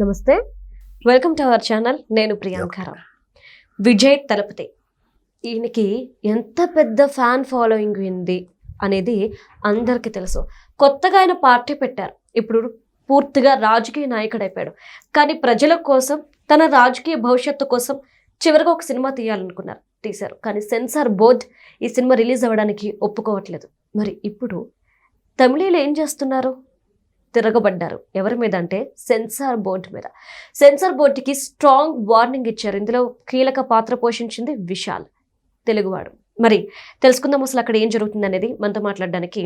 నమస్తే, welcome to our channel. నేను ప్రియాంకారావు. విజయ్ తలపతి ఈయనకి ఎంత పెద్ద ఫ్యాన్ ఫాలోయింగ్ ఉంది అనేది అందరికీ తెలుసు. కొత్తగా ఆయన పార్టీ పెట్టారు. ఇప్పుడు పూర్తిగా రాజకీయ నాయకుడు అయిపోయాడు. కానీ ప్రజల కోసం, తన రాజకీయ భవిష్యత్తు కోసం చివరిగా ఒక సినిమా తీయాలనుకున్నారు, తీశారు. కానీ సెన్సార్ బోర్డ్ ఈ సినిమా రిలీజ్ అవ్వడానికి ఒప్పుకోవట్లేదు. మరి ఇప్పుడు తమిళీలు ఏం చేస్తున్నారు? తిరగబడ్డారు. ఎవరి మీద అంటే సెన్సార్ బోర్డు మీద. సెన్సార్ బోర్డుకి స్ట్రాంగ్ వార్నింగ్ ఇచ్చారు. ఇందులో కీలక పాత్ర పోషించింది విశాల్, తెలుగువాడు. మరి తెలుసుకుందాం అసలు అక్కడ ఏం జరుగుతుంది అనేది. మనతో మాట్లాడడానికి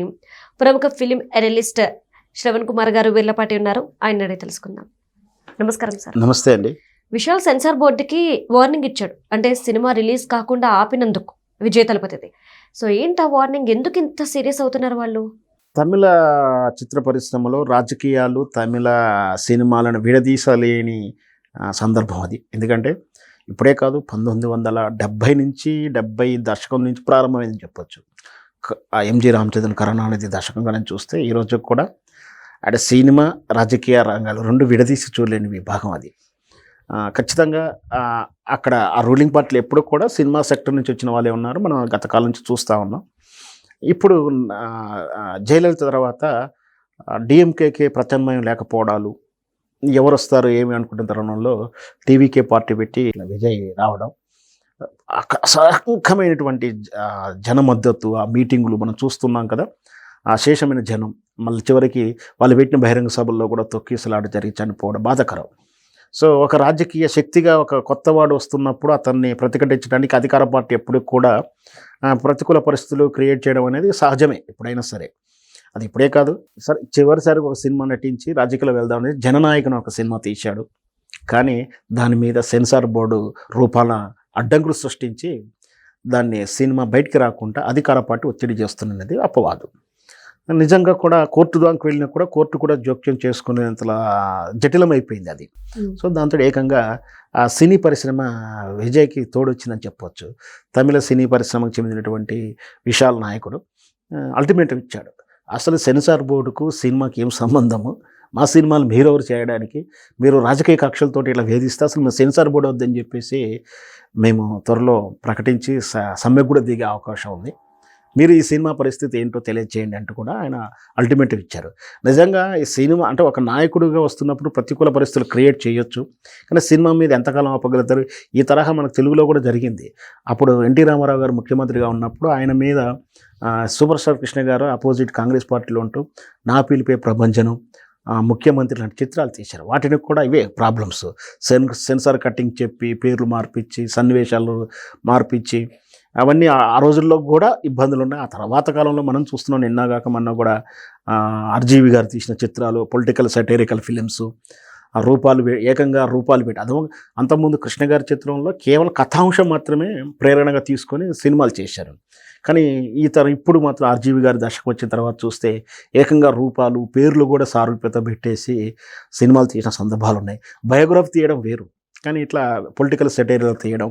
ప్రముఖ ఫిలిం ఎనలిస్ట్ శ్రవణ్ కుమార్ గారు వీర్లపాటి ఉన్నారు. ఆయన అడిగి తెలుసుకుందాం. నమస్కారం సార్. నమస్తే అండి. విశాల్ సెన్సార్ బోర్డుకి వార్నింగ్ ఇచ్చాడు, అంటే సినిమా రిలీజ్ కాకుండా ఆపినందుకు విజయ్ తలపతిది. సో ఏంటి ఆ వార్నింగ్? ఎందుకు ఇంత సీరియస్ అవుతున్నారు వాళ్ళు? తమిళ చిత్ర పరిశ్రమలో రాజకీయాలు తమిళ సినిమాలను విడదీసలేని సందర్భం అది. ఎందుకంటే ఇప్పుడే కాదు, 1970 నుంచి 70 దశకం నుంచి ప్రారంభమైందని చెప్పొచ్చు. ఎంజి రామచంద్రన్ కరుణానిధి దశకంగా నేను చూస్తే ఈ రోజు కూడా అంటే సినిమా రాజకీయ రంగాలు రెండు విడదీసి చూడలేని విభాగం అది. ఖచ్చితంగా అక్కడ ఆ రూలింగ్ పార్టీలు ఎప్పుడు కూడా సినిమా సెక్టర్ నుంచి వచ్చిన వాళ్ళే ఉన్నారు. మనం గత కాలం నుంచి చూస్తూ ఉన్నాం. ఇప్పుడు జయలలిత తర్వాత డిఎంకేకే ప్రత్యామ్నాయం లేకపోవడాలు, ఎవరు వస్తారు ఏమి అనుకుంటున్న తరుణంలో టీవీకే పార్టీ పెట్టి విజయ్ రావడం, అసంఖ్యమైనటువంటి జన మద్దతు, ఆ మీటింగులు మనం చూస్తున్నాం కదా. ఆ శేషమైన జనం మళ్ళీ చివరికి వాళ్ళు పెట్టిన బహిరంగ సభల్లో కూడా తొక్కిసలాట జరిగి చనిపోవడం బాధాకరం. సో ఒక రాజకీయ శక్తిగా ఒక కొత్తవాడు వస్తున్నప్పుడు అతన్ని ప్రతిఘటించడానికి అధికార పార్టీ ఎప్పుడు కూడా ప్రతికూల పరిస్థితులు క్రియేట్ చేయడం అనేది సహజమే ఎప్పుడైనా సరే. అది ఇప్పుడే కాదు, సరే చివరిసారి ఒక సినిమా నటించి రాజకీయాలు వెళ్దాం అనేది జననాయకుని ఒక సినిమా తీశాడు. కానీ దాని మీద సెన్సార్ బోర్డు రూపాల అడ్డంకులు సృష్టించి దాన్ని సినిమా బయటికి రాకుండా అధికార పార్టీ ఒత్తిడి చేస్తున్నది అపవాదు. నిజంగా కూడా కోర్టు దానికి వెళ్ళినా కూడా కోర్టు కూడా జోక్యం చేసుకునేంతలా జటిలమైపోయింది అది. సో దాంతో ఏకంగా ఆ సినీ పరిశ్రమ విజయ్కి తోడొచ్చిందని చెప్పవచ్చు. తమిళ సినీ పరిశ్రమకు చెందినటువంటి విశాల్ నాయకుడు అల్టిమేటం ఇచ్చాడు. అసలు సెన్సార్ బోర్డుకు సినిమాకి ఏం సంబంధము? మా సినిమాలు మీరెవరు చేయడానికి? మీరు రాజకీయ కక్షలతోటి ఇట్లా వేధిస్తే అసలు మేము సెన్సార్ బోర్డు వద్దని చెప్పేసి మేము త్వరలో ప్రకటించి సమ్మెకు కూడా దిగే అవకాశం ఉంది. మీరు ఈ సినిమా పరిస్థితి ఏంటో తెలియజేయండి అంటూ కూడా ఆయన అల్టిమేటివ్ ఇచ్చారు. నిజంగా ఈ సినిమా అంటే ఒక నాయకుడిగా వస్తున్నప్పుడు ప్రతికూల పరిస్థితులు క్రియేట్ చేయొచ్చు, కానీ సినిమా మీద ఎంతకాలం ఆపగలుగుతారు? ఈ తరహా మనకు తెలుగులో కూడా జరిగింది. అప్పుడు ఎన్టీ రామారావు గారు ముఖ్యమంత్రిగా ఉన్నప్పుడు ఆయన మీద సూపర్ స్టార్ కృష్ణ గారు అపోజిట్ కాంగ్రెస్ పార్టీలో ఉంటూ నా పిలిపే ప్రభంజనం, ముఖ్యమంత్రి లాంటి చిత్రాలు తీశారు. వాటిని కూడా ఇవే ప్రాబ్లమ్స్. సెన్సార్ కట్టింగ్ చెప్పి పేర్లు మార్పిచ్చి సన్నివేశాలు మార్పిచ్చి అవన్నీ ఆ రోజుల్లో కూడా ఇబ్బందులు ఉన్నాయి. ఆ తర్వాత కాలంలో మనం చూస్తున్నాం, నిన్నగాక మొన్న కూడా ఆర్జీవి గారు తీసిన చిత్రాలు, పొలిటికల్ సటైరికల్ ఫిలిమ్స్, ఏకంగా రూపాలు పెట్టి అదో. అంతకుముందు కృష్ణ గారి చిత్రంలో కేవలం కథాంశం మాత్రమే ప్రేరణగా తీసుకొని సినిమాలు చేశారు. కానీ ఇప్పుడు మాత్రం ఆర్జీవి గారి దశకు వచ్చిన తర్వాత చూస్తే ఏకంగా రూపాలు పేర్లు కూడా సారూప్యత పెట్టేసి సినిమాలు తీసిన సందర్భాలు ఉన్నాయి. బయోగ్రఫీ తీయడం వేరు, కానీ ఇట్లా పొలిటికల్ సెటైర్లు తీయడం,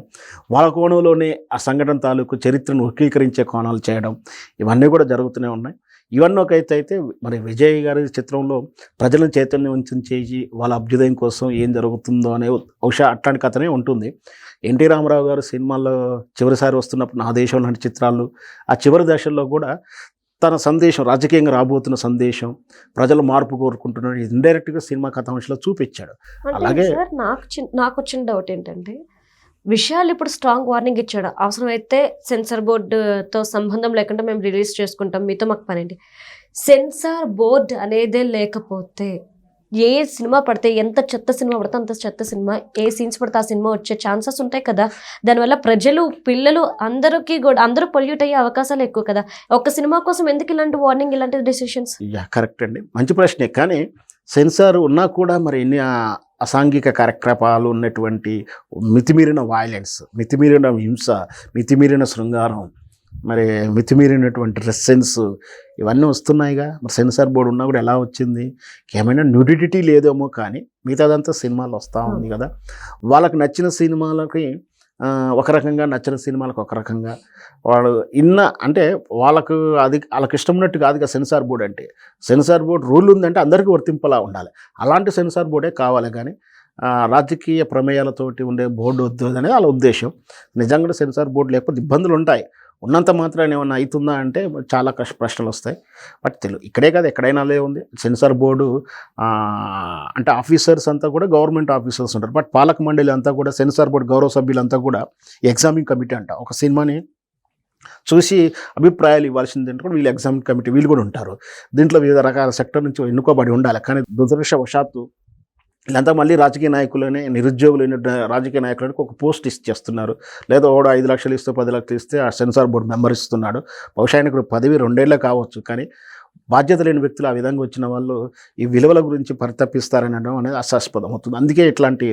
వాళ్ళ కోణంలోనే ఆ సంఘటన తాలూకు చరిత్రను వక్రీకరించే కోణాలు చేయడం, ఇవన్నీ కూడా జరుగుతూనే ఉన్నాయి. ఇవన్నీ ఒక అయితే మరి విజయ్ గారి చిత్రంలో ప్రజలను చైతన్యవంతం చేసి వాళ్ళ అభ్యుదయం కోసం ఏం జరుగుతుందో అనే బహుశా అట్లాంటి కథనే ఉంటుంది. ఎన్టీ రామారావు గారు సినిమాల్లో చివరిసారి వస్తున్నప్పుడు నా దేశం లాంటి చిత్రాలు ఆ చివరి దశల్లో కూడా తన సందేశం, రాజకీయంగా రాబోతున్న సందేశం, ప్రజలు మార్పు కోరుకుంటున్నాడు, ఇండైరెక్ట్గా సినిమా కథాంశంలో చూపించాడు. అలాగే నాకు వచ్చిన డౌట్ ఏంటంటే, విషయాలు ఇప్పుడు స్ట్రాంగ్ వార్నింగ్ ఇచ్చాడు, అవసరమైతే సెన్సార్ బోర్డుతో సంబంధం లేకుండా మేము రిలీజ్ చేసుకుంటాం, మీతో మాకు పనేంటి? సెన్సార్ బోర్డు అనేదే లేకపోతే ఏ సినిమా పడితే, ఎంత చెత్త సినిమా పడితే అంత చెత్త సినిమా, ఏ సీన్స్ పడితే ఆ సినిమా వచ్చే ఛాన్సెస్ ఉంటాయి కదా. దానివల్ల ప్రజలు, పిల్లలు అందరికీ కూడా అందరూ పొల్యూట్ అయ్యే అవకాశాలు ఎక్కువ కదా. ఒక్క సినిమా కోసం ఎందుకు ఇలాంటి వార్నింగ్, ఇలాంటి డెసిషన్స్? కరెక్ట్ అండి, మంచి ప్రశ్నే. కానీ సెన్సార్ ఉన్నా కూడా మరి ఎన్ని అసాంఘిక కార్యకలాపాలు ఉన్నటువంటి మితిమీరిన వైలెన్స్, మితిమీరిన హింస, మితిమీరిన శృంగారం, మరి మితిమీరినటువంటి డ్రెస్ సెన్స్, ఇవన్నీ వస్తున్నాయిగా. మరి సెన్సార్ బోర్డు ఉన్నా కూడా ఎలా వచ్చింది? ఏమైనా న్యూడిటీ లేదేమో, కానీ మిగతాదంతా సినిమాలు వస్తూ ఉంది కదా. వాళ్ళకి నచ్చిన సినిమాలకి ఒక రకంగా నచ్చిన సినిమాలకు ఒక రకంగా వాళ్ళు అంటే వాళ్ళకి ఇష్టం ఉన్నట్టు కాదుగా సెన్సార్ బోర్డు అంటే. సెన్సార్ బోర్డు రూల్ ఉందంటే అందరికీ వర్తింపలా ఉండాలి. అలాంటి సెన్సార్ బోర్డే కావాలి కానీ రాజకీయ ప్రమేయాలతోటి ఉండే బోర్డు వద్దు అనేది వాళ్ళ ఉద్దేశం. నిజంగా సెన్సార్ బోర్డు లేకపోతే ఇబ్బందులు ఉంటాయి. ఉన్నంత మాత్రాన్ని ఏమన్నా అవుతుందా అంటే చాలా ప్రశ్నలు వస్తాయి. బట్ ఇక్కడే కాదు ఎక్కడైనా అదే ఉంది. సెన్సార్ బోర్డు అంటే ఆఫీసర్స్ అంతా కూడా గవర్నమెంట్ ఆఫీసర్స్ ఉంటారు. బట్ పాలక మండలి అంతా కూడా సెన్సార్ బోర్డు గౌరవ సభ్యులంతా కూడా ఎగ్జామింగ్ కమిటీ అంట. ఒక సినిమాని చూసి అభిప్రాయాలు ఇవ్వాల్సింది అంటే కూడా వీళ్ళు ఎగ్జామింగ్ కమిటీ వీళ్ళు కూడా ఉంటారు. దీంట్లో వివిధ రకాల సెక్టర్ నుంచి ఎన్నుకోబడి ఉండాలి. కానీ దురదృష్టవశాత్తు వీళ్ళంతా మళ్ళీ రాజకీయ నాయకులనే నిరుద్యోగులైన రాజకీయ నాయకులకు ఒక పోస్ట్ ఇచ్చేస్తున్నారు. లేదా ఓడు 5 లక్షలు ఇస్తే 10 లక్షలు ఇస్తే ఆ సెన్సార్ బోర్డు మెంబర్ ఇస్తున్నాడు. బహుశా ఆయనకు పదవి 2 ఏళ్ళే కావచ్చు. కానీ బాధ్యత లేని వ్యక్తులు ఆ విధంగా వచ్చిన వాళ్ళు ఈ విలువల గురించి పరితపిస్తారనడం అనేది అసాస్పదం అవుతుంది. అందుకే ఇట్లాంటి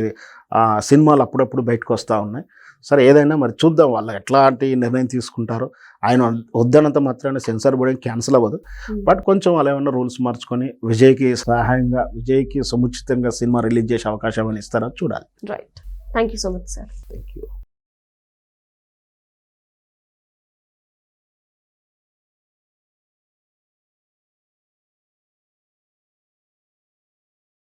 సినిమాలు అప్పుడప్పుడు బయటకు వస్తూ ఉన్నాయి. సరే ఏదైనా మరి చూద్దాం వాళ్ళు ఎట్లాంటి నిర్ణయం తీసుకుంటారో. ఆయన వద్దనంత మాత్రాన సెన్సార్ బోర్డు క్యాన్సిల్ అవ్వదు. బట్ కొంచెం వాళ్ళు ఏమైనా రూల్స్ మార్చుకొని విజయ్కి సముచితంగా సినిమా రిలీజ్ చేసే అవకాశం అని ఇస్తారో చూడాలి. Right. Thank you so much sir. Thank you.